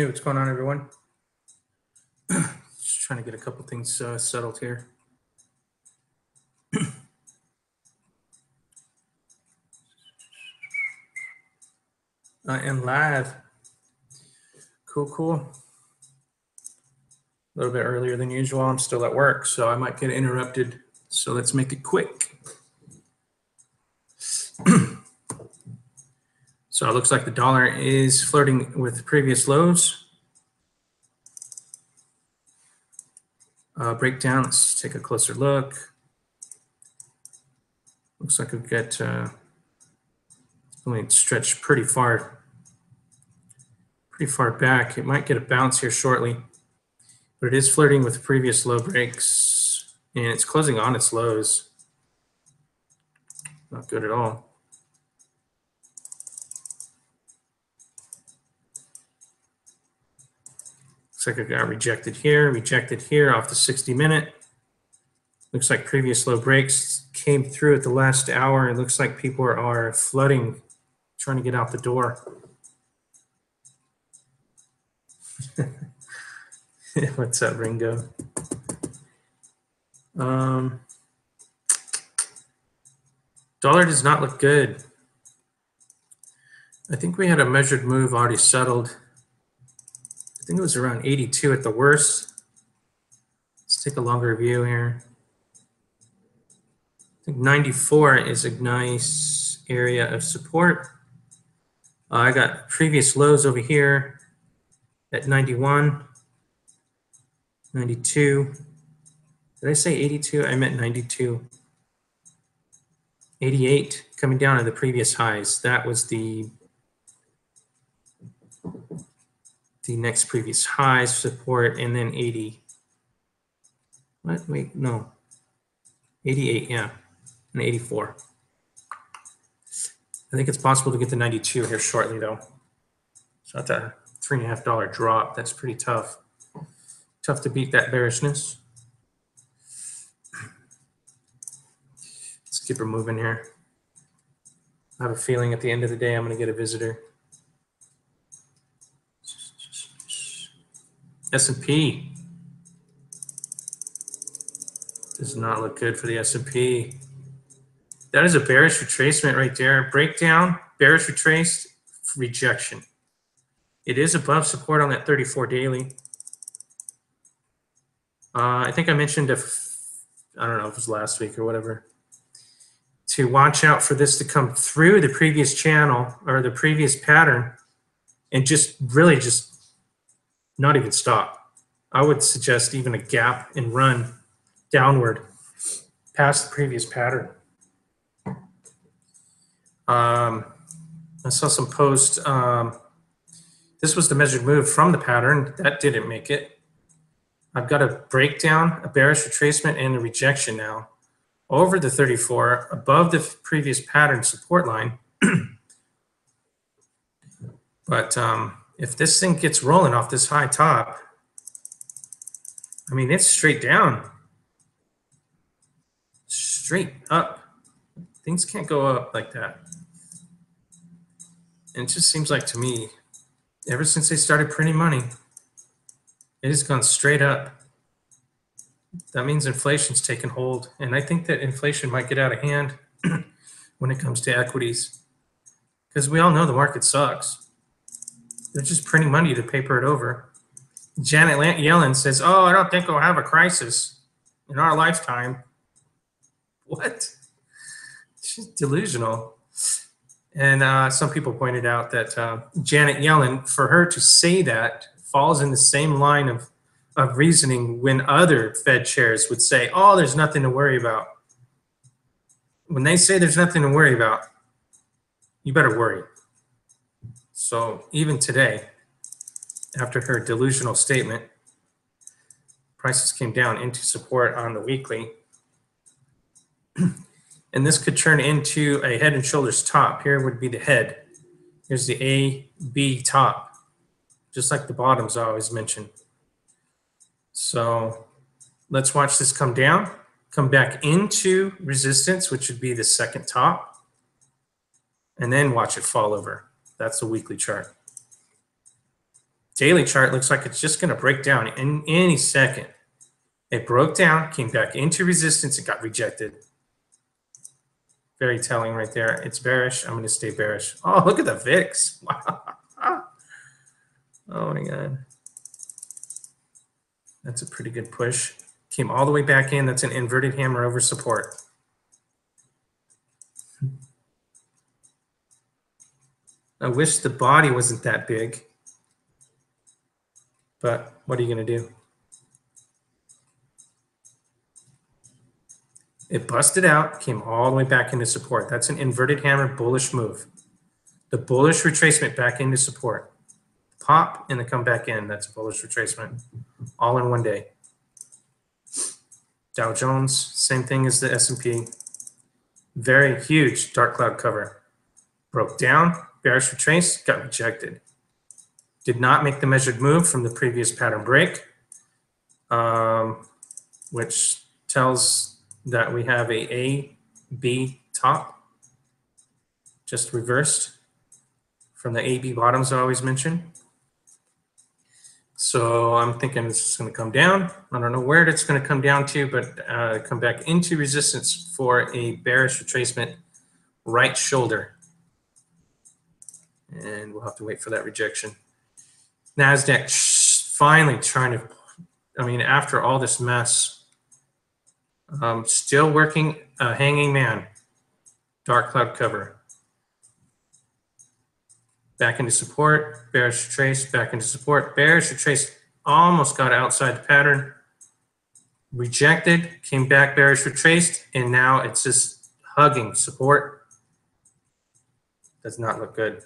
Hey, what's going on, everyone? Just trying to get a couple things settled here. And live. Cool. A little bit earlier than usual. I'm still at work, so I might get interrupted. So let's make it quick. So it looks like the dollar is flirting with previous lows. Breakdown, let's take a closer look. Looks like we've got it's stretched pretty far back. It might get a bounce here shortly, but it is flirting with previous low breaks, and it's closing on its lows. Not good at all. Looks like it got rejected here off the 60-minute. Looks like previous low breaks came through at the last hour. It looks like people are flooding, trying to get out the door. What's up, Ringo? Dollar does not look good. I think we had a measured move already settled. I think it was around 82 at the worst. Let's take a longer view here. I think 94 is a nice area of support. I got previous lows over here at 91, 92. Did I say 82? I meant 92. 88 coming down to the previous highs. That was the next previous highs support, and then 80. What? Wait, no. 88, yeah, and 84. I think it's possible to get to 92 here shortly, though. So that's a $3.50 drop. That's pretty tough. Tough to beat that bearishness. Let's keep her moving here. I have a feeling at the end of the day I'm going to get a visitor. S&P does not look good for the S&P. That is a bearish retracement right there. Breakdown, bearish retraced, rejection. It is above support on that 34 daily. I think I mentioned, I don't know if it was last week or whatever, to watch out for this to come through the previous channel or the previous pattern and just really just not even stop. I would suggest even a gap and run downward past the previous pattern. I saw some posts. This was the measured move from the pattern. That didn't make it. I've got a breakdown, a bearish retracement, and a rejection now over the 34, above the previous pattern support line. But if this thing gets rolling off this high top, I mean, it's straight down, straight up. Things can't go up like that. And it just seems like to me, ever since they started printing money, it has gone straight up. That means inflation's taken hold. And I think that inflation might get out of hand when it comes to equities, because we all know the market sucks. They're just printing money to paper it over. Janet Yellen says, oh, I don't think we'll have a crisis in our lifetime. What? She's delusional. And some people pointed out that Janet Yellen, for her to say that, falls in the same line of reasoning when other Fed chairs would say, oh, there's nothing to worry about. When they say there's nothing to worry about, you better worry. So even today, after her delusional statement, prices came down into support on the weekly. And this could turn into a head and shoulders top. Here would be the head. Here's the A, B top, just like the bottoms I always mention. So let's watch this come down, come back into resistance, which would be the second top, and then watch it fall over. That's the weekly chart. daily chart looks like it's just going to break down in any second. It broke down, came back into resistance, and got rejected. Very telling right there. It's bearish. I'm going to stay bearish. Oh, look at the VIX. Wow. Oh my God. That's a pretty good push. Came all the way back in. That's an inverted hammer over support. I wish the body wasn't that big, but what are you going to do? It busted out, came all the way back into support. That's an inverted hammer bullish move. The bullish retracement back into support. Pop and then come back in. That's a bullish retracement. All in one day. Dow Jones, same thing as the S&P. Very huge dark cloud cover. Broke down, bearish retrace, got rejected. Did not make the measured move from the previous pattern break, which tells that we have a B top, just reversed from the AB bottoms I always mention. So I'm thinking it's just going to come down. I don't know where it's going to come down to, but come back into resistance for a bearish retracement right shoulder. And we'll have to wait for that rejection. NASDAQ finally trying to, I mean, after all this mess, still working a hanging man. Dark cloud cover. Back into support, bearish retrace, back into support, bearish retrace, almost got outside the pattern, rejected, came back, bearish retraced, and now it's just hugging support. Does not look good.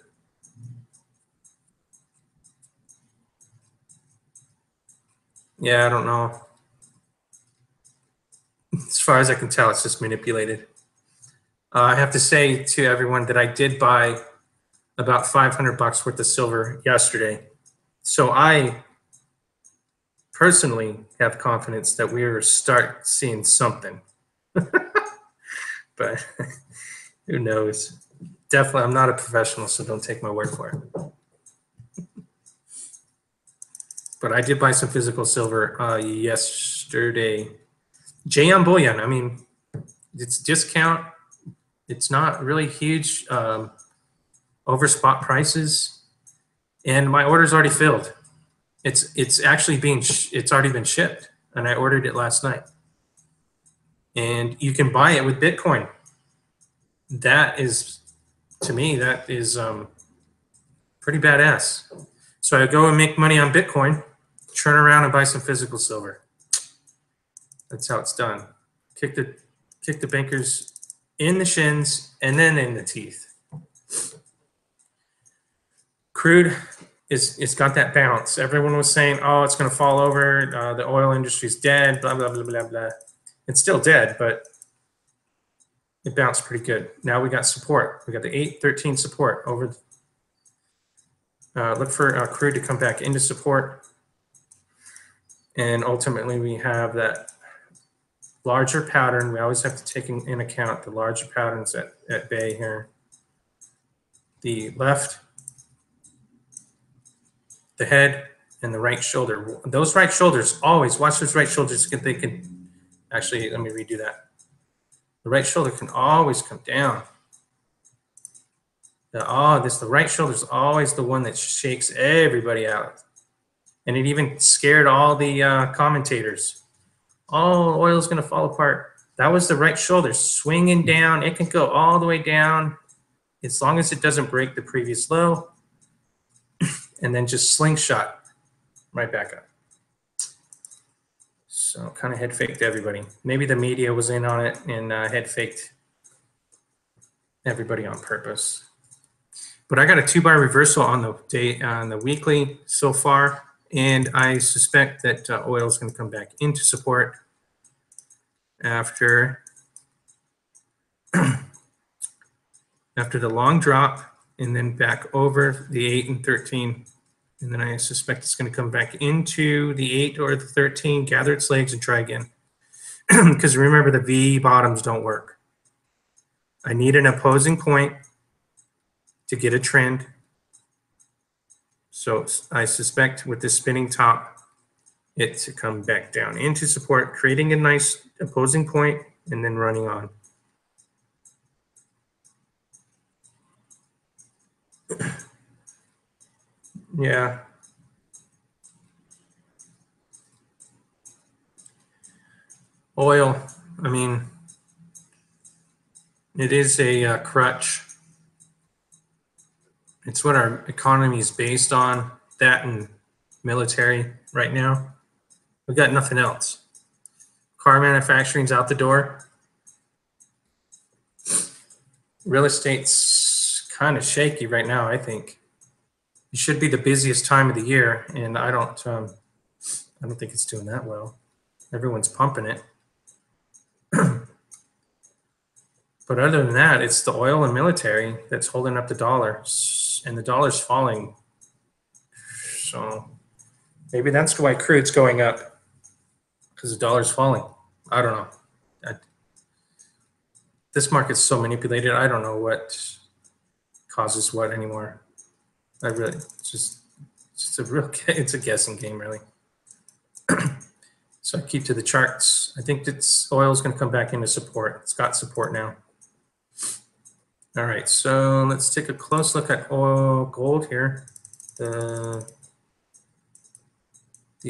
Yeah, I don't know. As far as I can tell, it's just manipulated. I have to say to everyone that I did buy about $500 worth of silver yesterday. So I personally have confidence that we're start seeing something. But who knows? Definitely, I'm not a professional, so don't take my word for it. But I did buy some physical silver yesterday. JM Bullion, I mean, it's discount. It's not really huge. Over spot prices, and my order's already filled. It's actually it's already been shipped, and I ordered it last night. And you can buy it with Bitcoin. That is, to me, that is pretty badass. So I go and make money on Bitcoin, turn around and buy some physical silver. That's how it's done. Kick the bankers in the shins and then in the teeth. Crude, it's got that bounce. Everyone was saying, oh, it's going to fall over. The oil industry's dead, blah, blah, blah, blah, blah. It's still dead, but it bounced pretty good. Now we got support. We got the 813 support over. Look for crude to come back into support. And ultimately, we have that larger pattern. We always have to take in account the larger patterns at bay here. The left, the head, and the right shoulder. Those right shoulders always, watch those right shoulders. They can, actually, let me redo that. The right shoulder can always come down. The right shoulder is always the one that shakes everybody out. And it even scared all the commentators. Oh, oil's going to fall apart. That was the right shoulder swinging down. It can go all the way down as long as it doesn't break the previous low. And then just slingshot right back up. So kind of head faked everybody. Maybe the media was in on it and head faked everybody on purpose. But I got a 2-bar reversal on the day, on the weekly so far, and I suspect that oil is going to come back into support after after the long drop, and then back over the 8 and 13. And then I suspect it's going to come back into the 8 or the 13, gather its legs, and try again. Because remember, the V bottoms don't work. I need an opposing point to get a trend. So I suspect with this spinning top, it to come back down into support, creating a nice opposing point, and then running on. Yeah. Oil, I mean, it is a crutch. It's what our economy is based on, that and military right now. We've got nothing else. Car manufacturing's out the door. Real estate's kind of shaky right now, I think. It should be the busiest time of the year, and I don't think it's doing that well. Everyone's pumping it. But other than that, it's the oil and military that's holding up the dollar, and the dollar's falling. So maybe that's why crude's going up, because the dollar's falling. I don't know. This market's so manipulated. I don't know what causes what anymore. It's a guessing game, really. So I keep to the charts. I think oil is going to come back into support. It's got support now. All right, so let's take a close look at gold here. The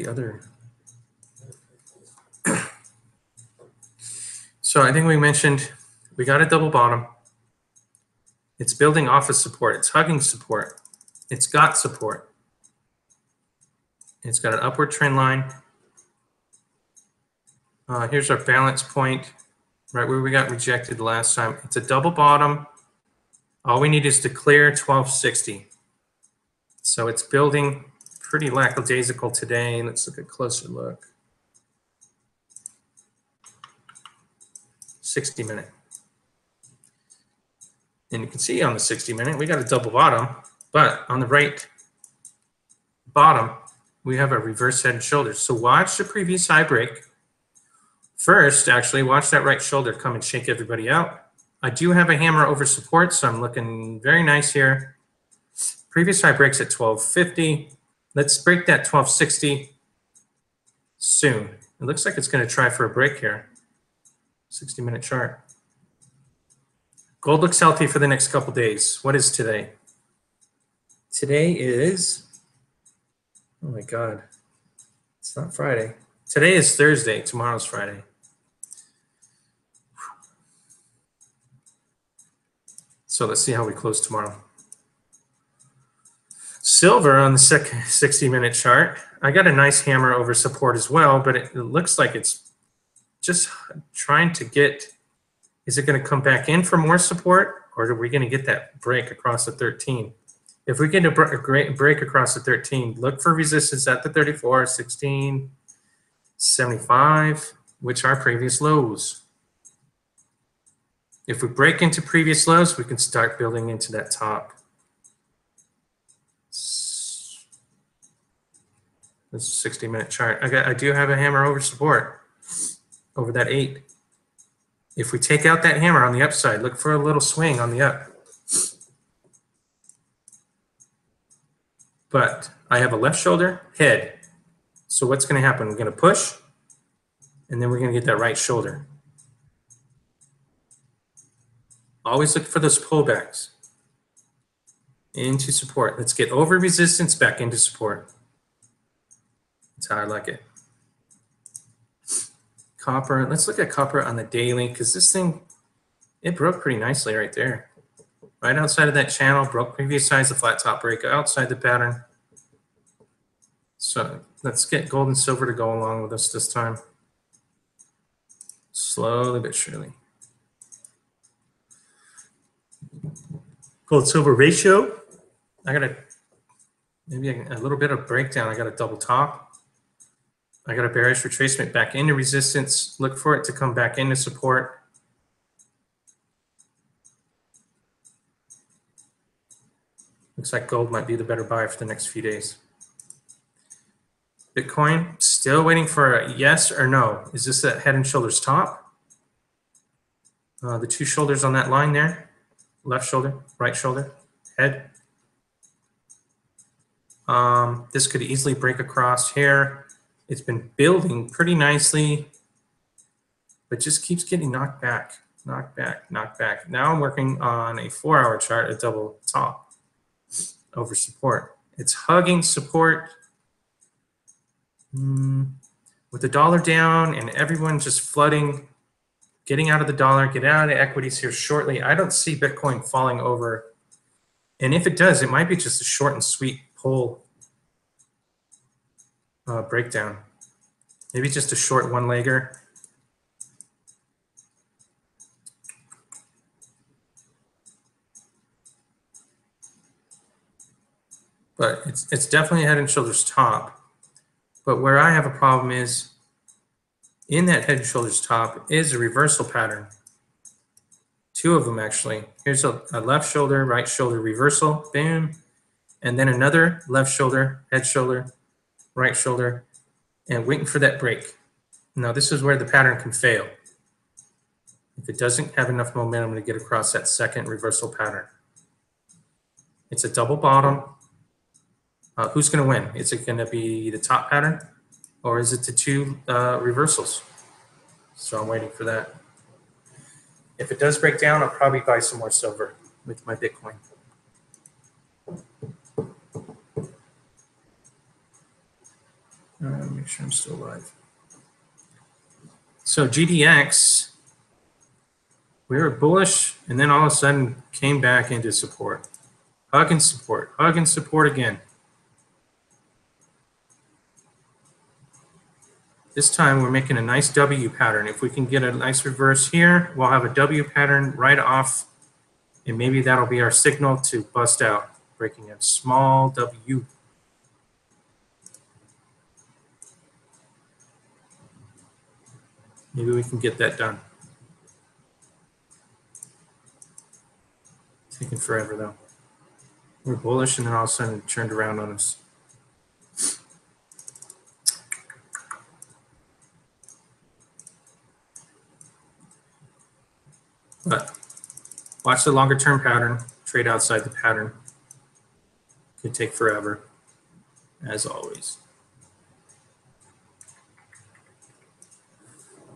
other. So I think we mentioned we got a double bottom. It's building off of support. It's hugging support. It's got support. It's got an upward trend line. Here's our balance point, right where we got rejected last time. It's a double bottom. All we need is to clear 1260. So it's building pretty lackadaisical today. Let's look at a closer look. 60-minute. And you can see on the 60-minute, we got a double bottom, but on the right bottom, we have a reverse head and shoulders. So watch the previous high break. First, actually, watch that right shoulder come and shake everybody out. I do have a hammer over support, so I'm looking very nice here. Previous high breaks at 1250. Let's break that 1260 soon. It looks like it's going to try for a break here. 60-minute chart. Gold looks healthy for the next couple days. What is today? Today is, oh my God, it's not Friday. Today is Thursday, tomorrow's Friday. So let's see how we close tomorrow. Silver on the 60-minute chart. I got a nice hammer over support as well, but it looks like it's just trying to get, is it going to come back in for more support, or are we going to get that break across the 13? If we get a break across the 13, look for resistance at the 34, 16, 75, which are previous lows. If we break into previous lows, we can start building into that top. This is a 60-minute chart. I do have a hammer over support over that 8. If we take out that hammer on the upside, look for a little swing on the up. But I have a left shoulder, head. So what's going to happen? We're going to push, and then we're going to get that right shoulder. Always look for those pullbacks into support. Let's get over resistance back into support. That's how I like it. Copper, let's look at copper on the daily, because this thing, it broke pretty nicely right there. Right outside of that channel, broke previous highs, the flat top break outside the pattern. So let's get gold and silver to go along with us this time. Slowly but surely. Gold silver ratio. I got maybe a little bit of breakdown. I got a double top. I got a bearish retracement back into resistance. Look for it to come back into support. Looks like gold might be the better buy for the next few days. Bitcoin, still waiting for a yes or no. Is this a head and shoulders top? The two shoulders on that line there. Left shoulder, right shoulder, head. This could easily break across here. It's been building pretty nicely, but just keeps getting knocked back, knocked back, knocked back. Now I'm working on a 4-hour chart, a double top over support. It's hugging support with the dollar down and everyone just flooding, getting out of the dollar, get out of equities here shortly. I don't see Bitcoin falling over. And if it does, it might be just a short and sweet pull breakdown. Maybe just a short one-legger. But it's definitely head and shoulders top. But where I have a problem is in that head and shoulders top is a reversal pattern. Two of them actually. Here's a left shoulder, right shoulder reversal, bam. And then another left shoulder, head shoulder, right shoulder, and waiting for that break. Now this is where the pattern can fail. If it doesn't have enough momentum to get across that second reversal pattern. It's a double bottom. Who's going to win? Is it going to be the top pattern or is it the two reversals? So I'm waiting for that. If it does break down, I'll probably buy some more silver with my Bitcoin. Make sure I'm still alive. So GDX, we were bullish and then all of a sudden came back into support. Hug and support again. This time we're making a nice W pattern. If we can get a nice reverse here, we'll have a W pattern right off, and maybe that'll be our signal to bust out, breaking a small W. Maybe we can get that done. Taking forever though. We're bullish and then all of a sudden it turned around on us. But watch the longer term pattern, trade outside the pattern. Could take forever, as always.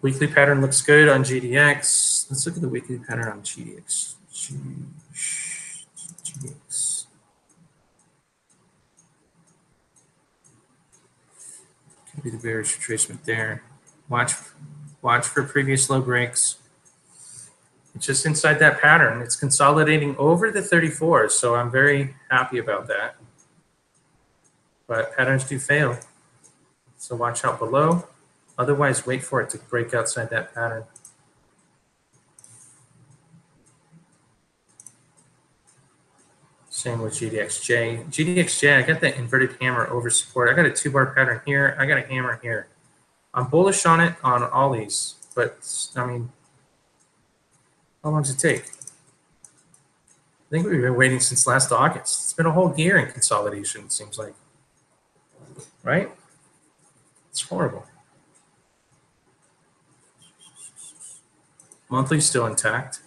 Weekly pattern looks good on GDX. Let's look at the weekly pattern on GDX. GDX. Could be the bearish retracement there. Watch for previous low breaks. It's just inside that pattern. It's consolidating over the 34, so I'm very happy about that. But patterns do fail, so watch out below. Otherwise, wait for it to break outside that pattern. Same with GDXJ. GDXJ, I got that inverted hammer over support. I got a 2-bar pattern here. I got a hammer here. I'm bullish on it on all these, but I mean, how long does it take? I think we've been waiting since last August. It's been a whole year in consolidation, it seems like. Right? It's horrible. Monthly's still intact.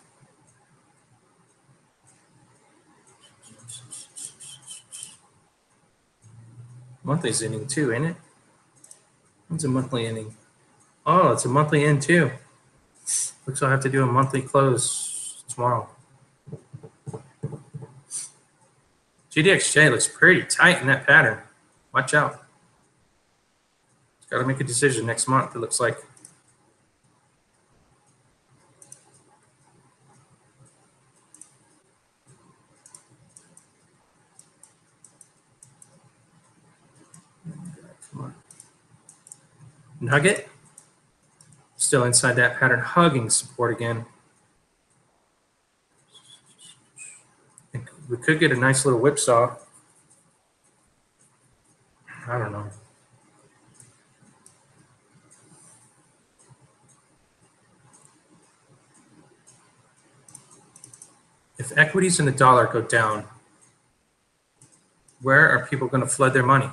Monthly's ending too, ain't it? When's a monthly ending? Oh, it's a monthly end too. Looks like I have to do a monthly close tomorrow. GDXJ looks pretty tight in that pattern. Watch out. It's got to make a decision next month, it looks like. Come on. Nugget. Still inside that pattern, hugging support again. We could get a nice little whipsaw. I don't know. If equities and the dollar go down, where are people going to flood their money?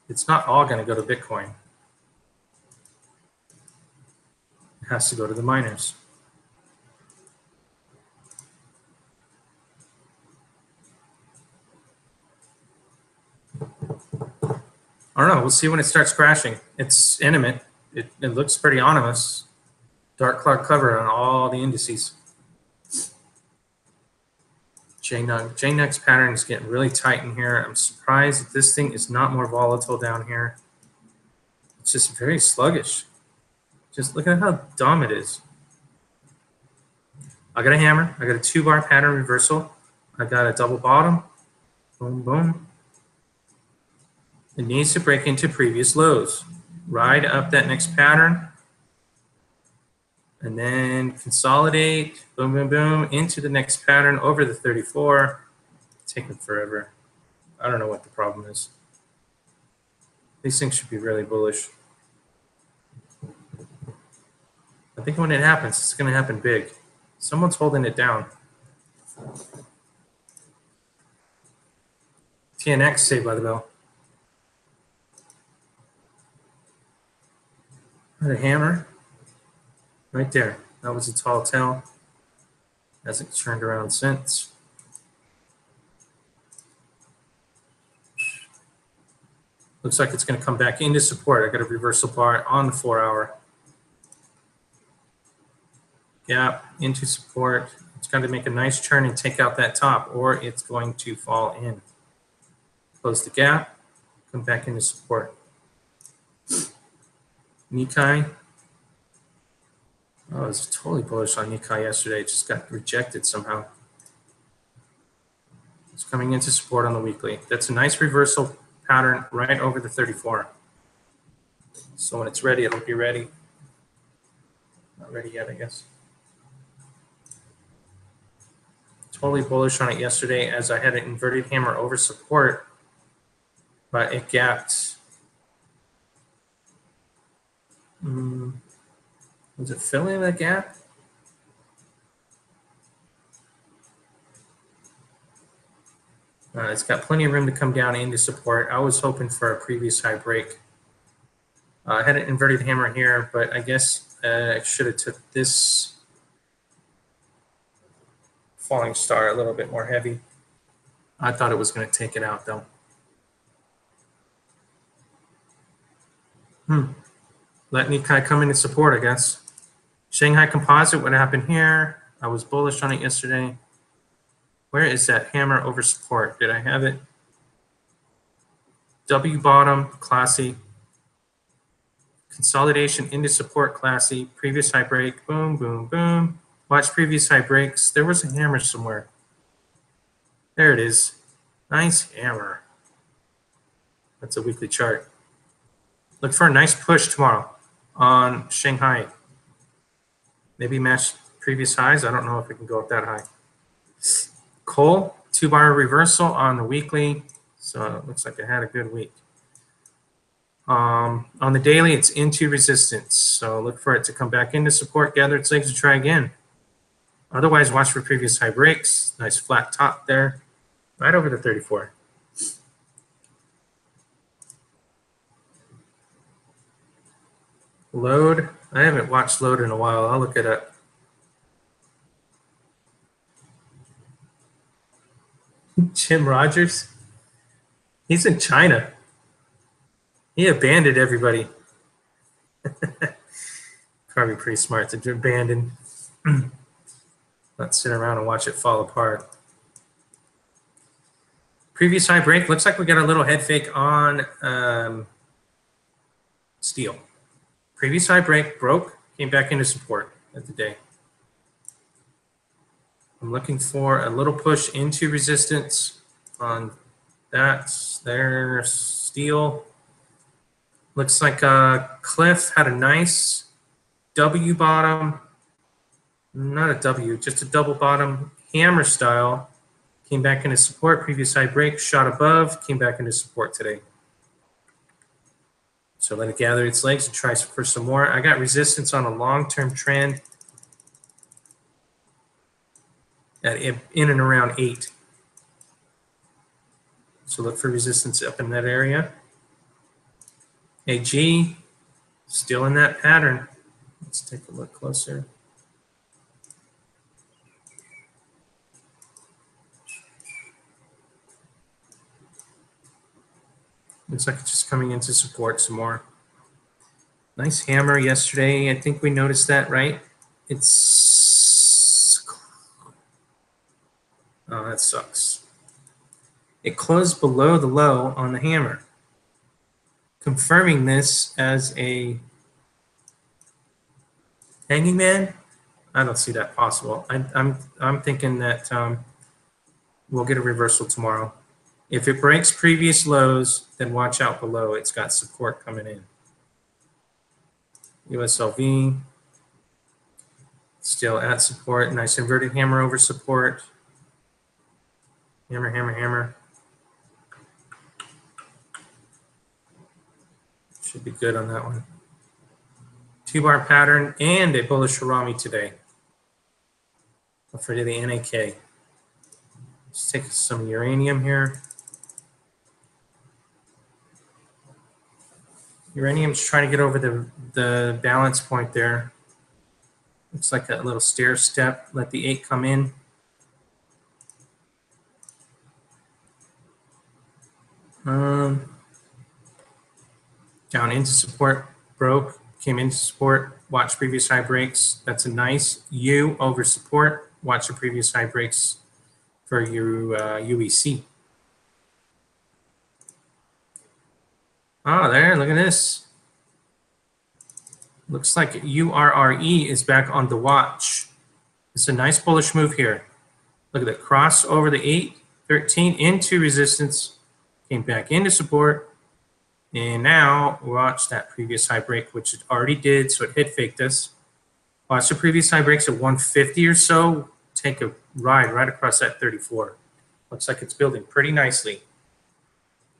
It's not all going to go to Bitcoin. It has to go to the miners. I don't know. We'll see when it starts crashing. It's intimate. It looks pretty ominous. Dark cloud cover on all the indices. JNUG's pattern is getting really tight in here. I'm surprised that this thing is not more volatile down here. It's just very sluggish. Just look at how dumb it is. I got a hammer. I got a 2-bar pattern reversal. I got a double bottom. Boom, boom. It needs to break into previous lows. Ride up that next pattern. And then consolidate, boom, boom, boom, into the next pattern over the 34. It's taking forever. I don't know what the problem is. These things should be really bullish. I think when it happens, it's going to happen big. Someone's holding it down. TNX, Saved by the Bell. Got a hammer. Right there. That was a tall tail. Hasn't turned around since. Looks like it's going to come back into support. I got a reversal bar on the 4-hour. Gap into support. It's going to make a nice turn and take out that top, or it's going to fall in. Close the gap. Come back into support. Nikkei. Oh, I was totally bullish on Nikkei yesterday. It just got rejected somehow. It's coming into support on the weekly. That's a nice reversal pattern right over the 34. So when it's ready, it'll be ready. Not ready yet, I guess. Totally bullish on it yesterday as I had an inverted hammer over support, but it gapped. Was it filling the gap? It's got plenty of room to come down into support. I was hoping for a previous high break. I had an inverted hammer here, but I guess I should have took this falling star a little bit more heavy. I thought it was going to take it out though. Let Nikkei come into support, I guess. Shanghai Composite, what happened here? I was bullish on it yesterday. Where is that hammer over support? Did I have it? W bottom, classy. Consolidation into support, classy. Previous high break, boom, boom, boom. Watch previous high breaks. There was a hammer somewhere. There it is. Nice hammer. That's a weekly chart. Look for a nice push tomorrow on Shanghai. Maybe match previous highs. I don't know if it can go up that high. Coal, 2-bar reversal on the weekly. So it looks like it had a good week. On the daily, it's into resistance. So look for it to come back into support, gather its legs, and try again. Otherwise, watch for previous high breaks. Nice flat top there, right over the 34. Load. I haven't watched Load in a while. I'll look it up. Jim Rogers. He's in China. He abandoned everybody. Probably pretty smart to abandon. Not sit around and watch it fall apart. Previous high break. Looks like we got a little head fake on steel. Previous high break broke, came back into support at the day. I'm looking for a little push into resistance on that. There's steel. Looks like Cliff had a nice W bottom. Not a W, just a double bottom hammer style. Came back into support. Previous high break, shot above, came back into support today. So let it gather its legs and try for some more. I got resistance on a long-term trend at in and around 8. So look for resistance up in that area. AG, still in that pattern. Let's take a look closer. Looks like it's just coming into support some more. Nice hammer yesterday. I think we noticed that, right? It's, oh, that sucks. It closed below the low on the hammer, confirming this as a hanging man. I don't see that possible. I'm thinking that we'll get a reversal tomorrow. If it breaks previous lows, then watch out below. It's got support coming in. USLV still at support. Nice inverted hammer over support. Hammer, hammer, hammer. Should be good on that one. 2-bar pattern and a bullish Harami today. For the NAK. Let's take some uranium here. Uranium's trying to get over the balance point there. Looks like a little stair step. Let the 8 come in. Down into support, broke, came into support, watch previous high breaks. That's a nice U over support. Watch the previous high breaks for your UEC. Oh, there, look at this. Looks like URRE is back on the watch. It's a nice bullish move here. Look at the cross over the 8, 13 into resistance, came back into support, and now watch that previous high break, which it already did, so it hit faked us. Watch the previous high breaks at 150 or so, take a ride right across that 34. Looks like it's building pretty nicely.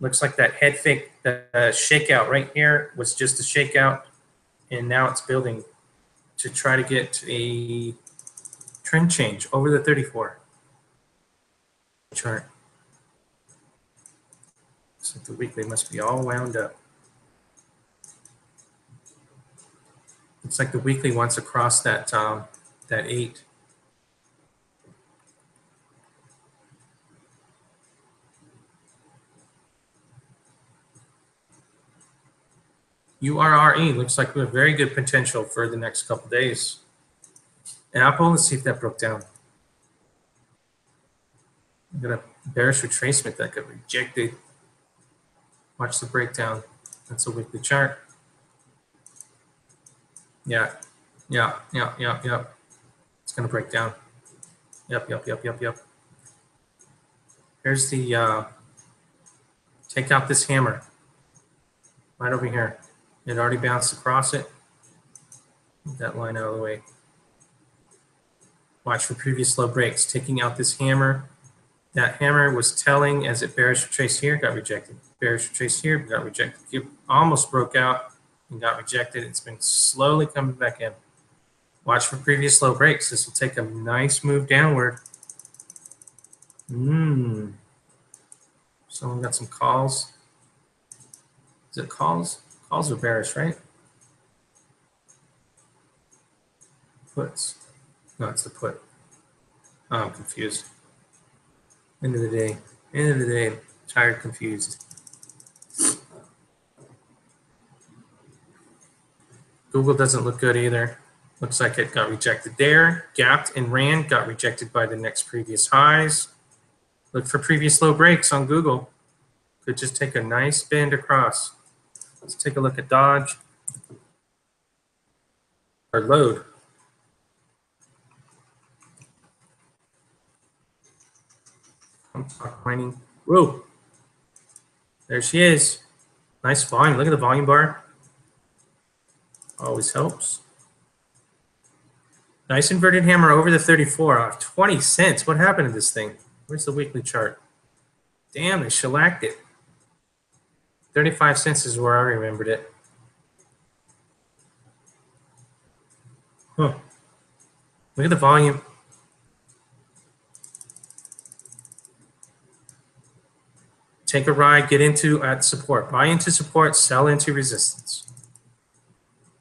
Looks like that head fake, the shakeout right here was just a shakeout, and now it's building to try to get a trend change over the 34 chart. So the weekly must be all wound up. It's like the weekly wants to cross that that 8. URRE looks like we have very good potential for the next couple days. Apple, let's see if that broke down. I'm gonna bearish retracement that got rejected. Watch the breakdown. That's a weekly chart. Yeah. It's gonna break down. Yep. Here's the take out this hammer right over here. It already bounced across it. Move that line out of the way. Watch for previous low breaks. Taking out this hammer. That hammer was telling as it bearish retraced here, got rejected. Bearish retraced here, got rejected. It almost broke out and got rejected. It's been slowly coming back in. Watch for previous low breaks. This will take a nice move downward. Someone got some calls. Is it calls? Calls are bearish, right? Puts. No, it's the put. Oh, I'm confused. End of the day, tired, confused. Google doesn't look good either. Looks like it got rejected there, gapped and ran, got rejected by the next previous highs. Look for previous low breaks on Google. Could just take a nice bend across. Let's take a look at Dodge or load. I'm mining. Whoa. There she is. Nice volume. Look at the volume bar. Always helps. Nice inverted hammer over the 34 off 20 cents. What happened to this thing? Where's the weekly chart? Damn, they shellacked it. 35 cents is where I remembered it. Huh. Look at the volume. Take a ride, get into at support. Buy into support, sell into resistance.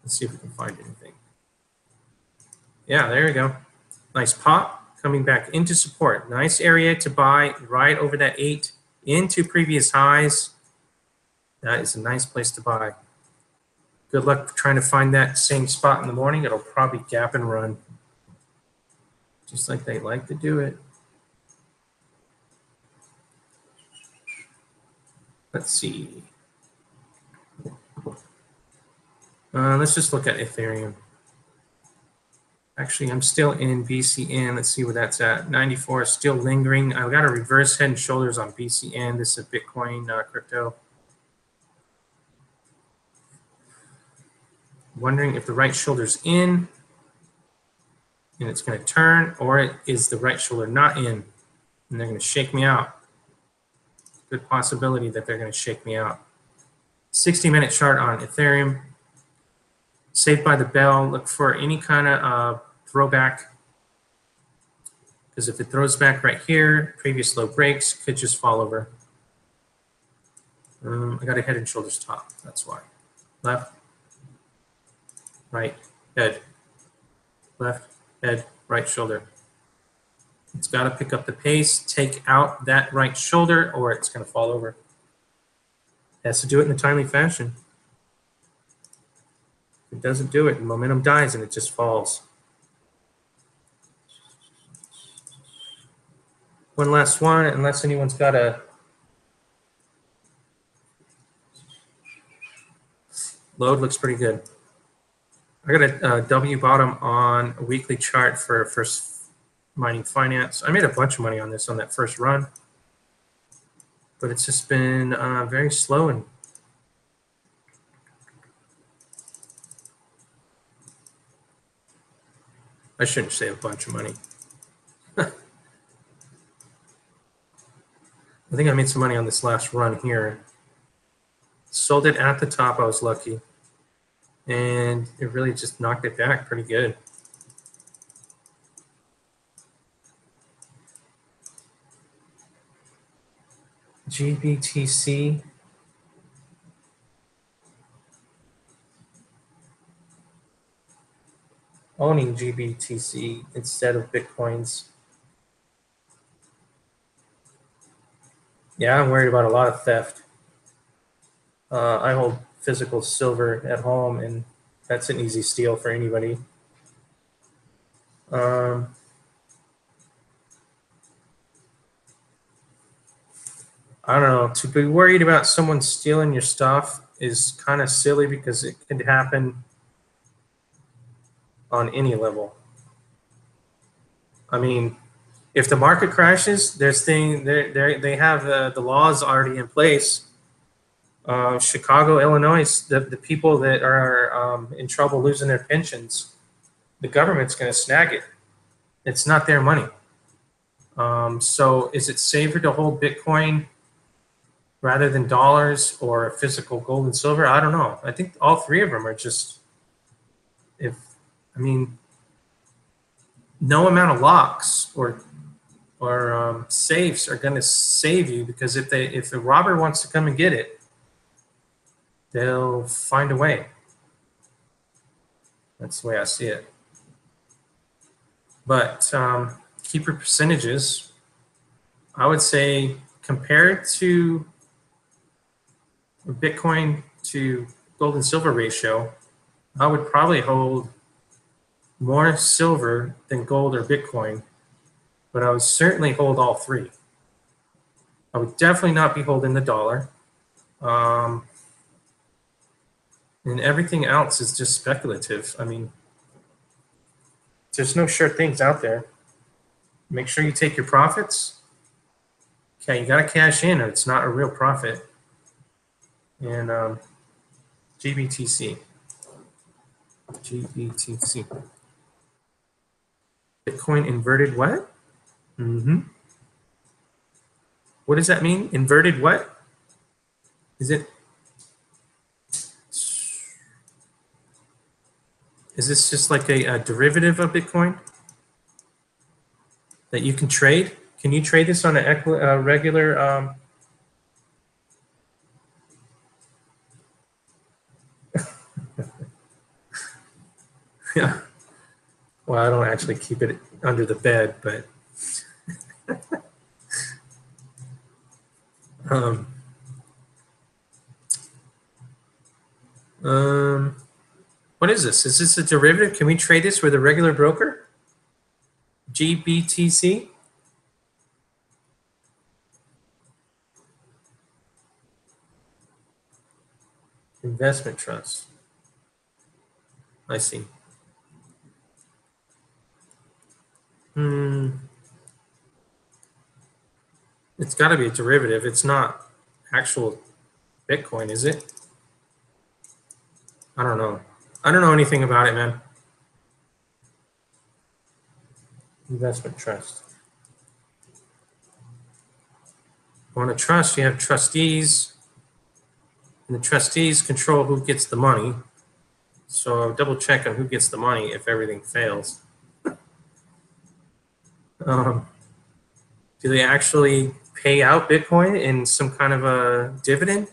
Let's see if we can find anything. Yeah, there we go. Nice pop, coming back into support. Nice area to buy right over that 8 into previous highs. That is a nice place to buy. Good luck trying to find that same spot in the morning. It'll probably gap and run, just like they like to do it. Let's see. Let's just look at Ethereum. Actually, I'm still in BCN. Let's see where that's at. 94 is still lingering. I've got a reverse head and shoulders on BCN. This is Bitcoin crypto. Wondering if the right shoulder's in and it's going to turn, or is the right shoulder not in and they're going to shake me out. Good possibility that they're going to shake me out. 60-minute chart on Ethereum. Saved by the bell. Look for any kind of throwback, because if it throws back right here, previous low breaks, could just fall over. I got a head and shoulders top. That's why. Left, right, head, left, head, right shoulder. It's got to pick up the pace, take out that right shoulder, or it's going to fall over. It has to do it in a timely fashion. If it doesn't do it, momentum dies and it just falls. One last one, unless anyone's got a load, looks pretty good. I got a W bottom on a weekly chart for First Mining Finance. I made a bunch of money on this on that first run, but it's just been very slow. And I shouldn't say a bunch of money. I think I made some money on this last run here. Sold it at the top, I was lucky. And it really just knocked it back pretty good. GBTC. Owning GBTC instead of Bitcoins. Yeah, I'm worried about a lot of theft. I hold physical silver at home, and that's an easy steal for anybody. I don't know. To be worried about someone stealing your stuff is kind of silly, because it could happen on any level. I mean, if the market crashes, they have the laws already in place. Chicago, Illinois, the people that are in trouble losing their pensions, the government's going to snag it. It's not their money. So is it safer to hold Bitcoin rather than dollars or physical gold and silver? I don't know. I think all three of them are just, no amount of locks or safes are going to save you, because if the robber wants to come and get it, they'll find a way. That's the way I see it. But keep your percentages. I would say, compared to Bitcoin to gold and silver ratio, I would probably hold more silver than gold or Bitcoin, but I would certainly hold all three. I would definitely not be holding the dollar. And everything else is just speculative. I mean, there's no sure things out there. Make sure you take your profits. Okay, you got to cash in, or it's not a real profit. And GBTC. Bitcoin inverted what? What does that mean? Inverted what? Is this just like a derivative of Bitcoin that you can trade? Can you trade this on a regular? Yeah. Well, I don't actually keep it under the bed, but What is this? Is this a derivative? Can we trade this with a regular broker? GBTC? Investment trust. I see. It's got to be a derivative. It's not actual Bitcoin, is it? I don't know. I don't know anything about it, man. Investment trust. On a trust, you have trustees, and the trustees control who gets the money. So I'll double check on who gets the money if everything fails. Do they actually pay out Bitcoin in some kind of a dividend?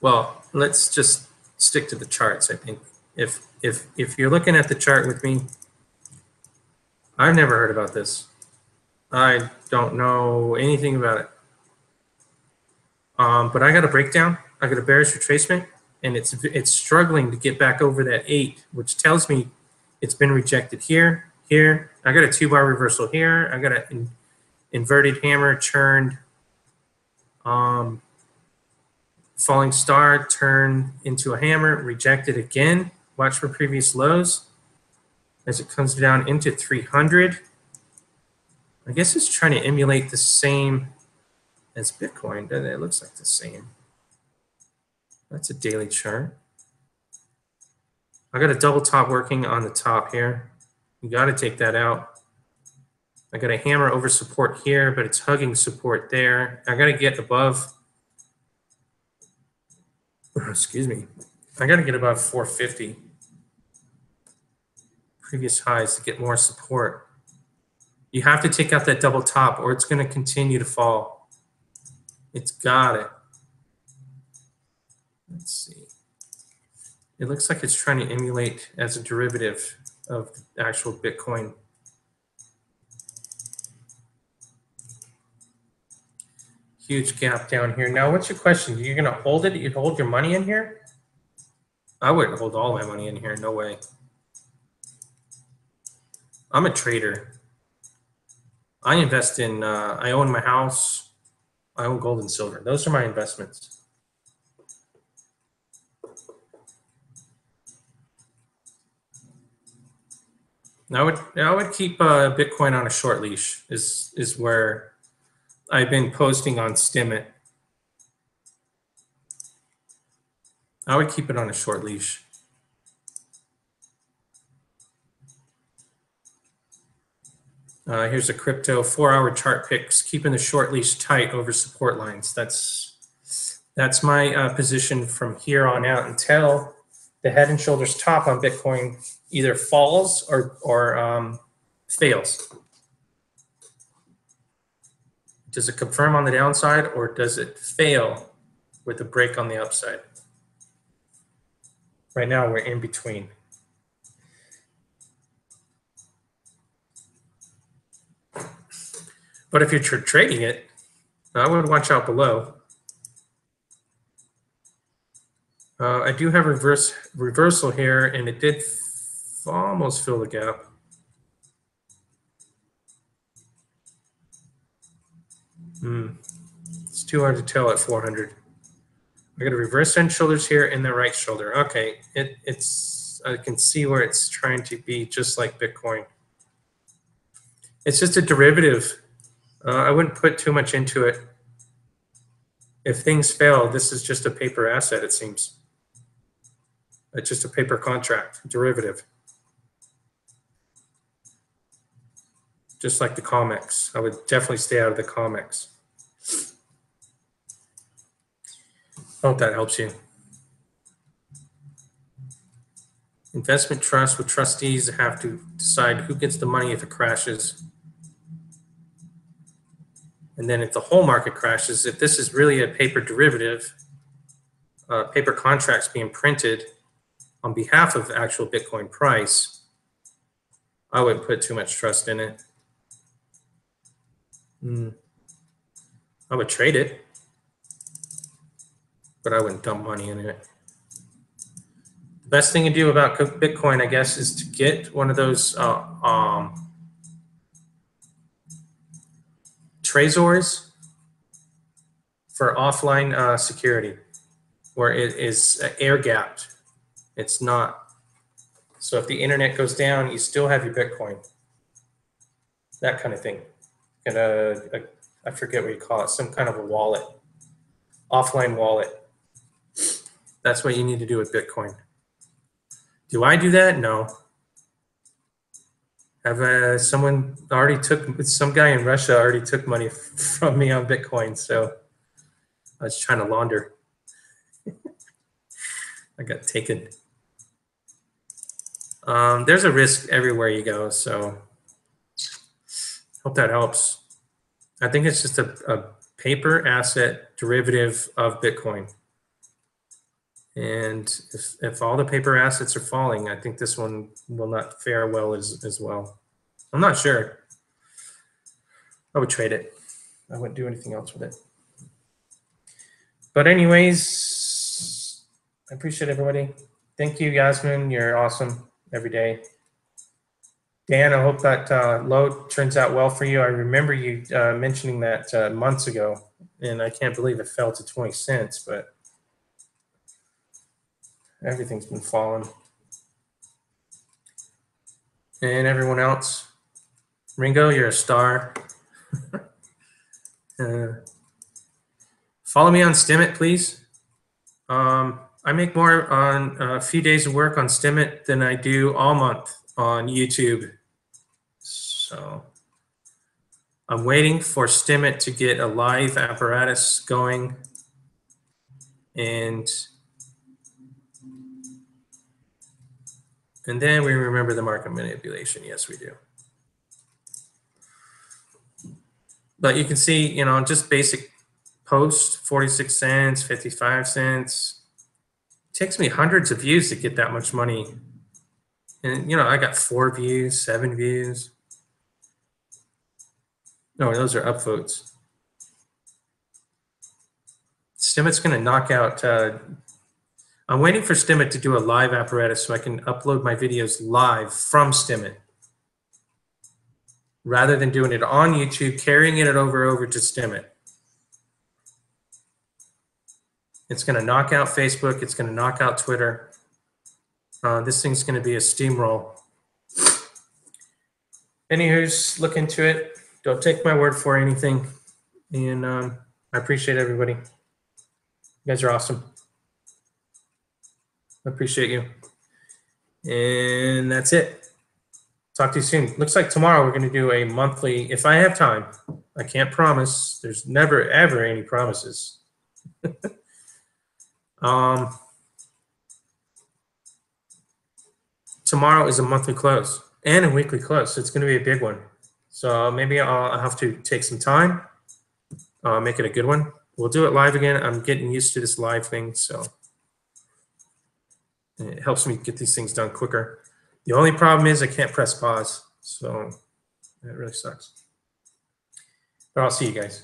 Well, let's just stick to the charts, I think. If you're looking at the chart with me, I've never heard about this. I don't know anything about it. But I got a breakdown. I got a bearish retracement, and it's struggling to get back over that 8, which tells me it's been rejected here, here. I got a 2-bar reversal here. I got an inverted hammer churned, falling star turned into a hammer, rejected again. Watch for previous lows as it comes down into 300. I guess it's trying to emulate the same as Bitcoin, doesn't it? It looks like the same. That's a daily chart. I got a double top working on the top here. You got to take that out. I got a hammer over support here, but it's hugging support there. I got to get above, excuse me. I got to get above 450 previous highs to get more support. You have to take out that double top or it's going to continue to fall. It's got it. Let's see. It looks like it's trying to emulate as a derivative of the actual Bitcoin. Huge gap down here. Now, what's your question? You're going to hold it? You'd hold your money in here? I wouldn't hold all my money in here. No way. I'm a trader. I invest in, I own my house. I own gold and silver. Those are my investments. I would keep Bitcoin on a short leash is where I've been posting on Steemit. I would keep it on a short leash. Here's a crypto 4-hour chart picks, keeping the short leash tight over support lines. That's my position from here on out until the head and shoulders top on Bitcoin either falls or fails. Does it confirm on the downside or does it fail with a break on the upside? Right now we're in between. But if you're trading it, I would watch out below. I do have reversal here, and it did almost fill the gap. It's too hard to tell at 400. I got a reverse end shoulders here in the right shoulder. Okay, I can see where it's trying to be just like Bitcoin. It's just a derivative. I wouldn't put too much into it. If things fail, this is just a paper asset, it seems. It's just a paper contract, derivative. Just like the COMEX. I would definitely stay out of the COMEX. Hope that helps you. Investment trusts with trustees have to decide who gets the money if it crashes. And then if the whole market crashes, if this is really a paper derivative, paper contracts being printed on behalf of the actual Bitcoin price, I wouldn't put too much trust in it. I would trade it. but I wouldn't dump money in it. The best thing to do about Bitcoin, I guess, is to get one of those Trezors for offline security, where it is air gapped. It's not. So if the internet goes down, you still have your Bitcoin. That kind of thing. And I forget what you call it, some kind of a wallet, offline wallet. That's what you need to do with Bitcoin. Do I do that? No. Have someone already took, some guy in Russia already took money from me on Bitcoin, so I was trying to launder. I got taken. There's a risk everywhere you go, so hope that helps. I think it's just a paper asset derivative of Bitcoin. And if all the paper assets are falling, I think this one will not fare well as well. I'm not sure. I would trade it. I wouldn't do anything else with it. But anyways, I appreciate everybody. Thank you, Yasmin. You're awesome every day. Dan, I hope that load turns out well for you. I remember you mentioning that months ago, and I can't believe it fell to 20 cents, but everything's been falling. And everyone else, Ringo, you're a star. Follow me on Steemit, please. I make more on a few days of work on Steemit than I do all month on YouTube. So I'm waiting for Steemit to get a live apparatus going, and then we remember the market manipulation. Yes, we do. But you can see, you know, just basic post, 46 cents, 55 cents. It takes me hundreds of views to get that much money. And, you know, I got 4 views, 7 views. No, those are upvotes. Steemit's going to knock out. I'm waiting for Steemit to do a live apparatus so I can upload my videos live from Steemit, rather than doing it on YouTube, carrying it over to Steemit. It's going to knock out Facebook. It's going to knock out Twitter. This thing's going to be a steamroll. Anywho's, look into it. Don't take my word for anything. And I appreciate everybody. You guys are awesome. I appreciate you. And that's it. Talk to you soon. Looks like tomorrow we're going to do a monthly, if I have time. I can't promise. There's never, ever any promises. Tomorrow is a monthly close and a weekly close. So it's going to be a big one. So maybe I'll have to take some time, make it a good one. We'll do it live again. I'm getting used to this live thing, so it helps me get these things done quicker. The only problem is I can't press pause, so that really sucks. But I'll see you guys.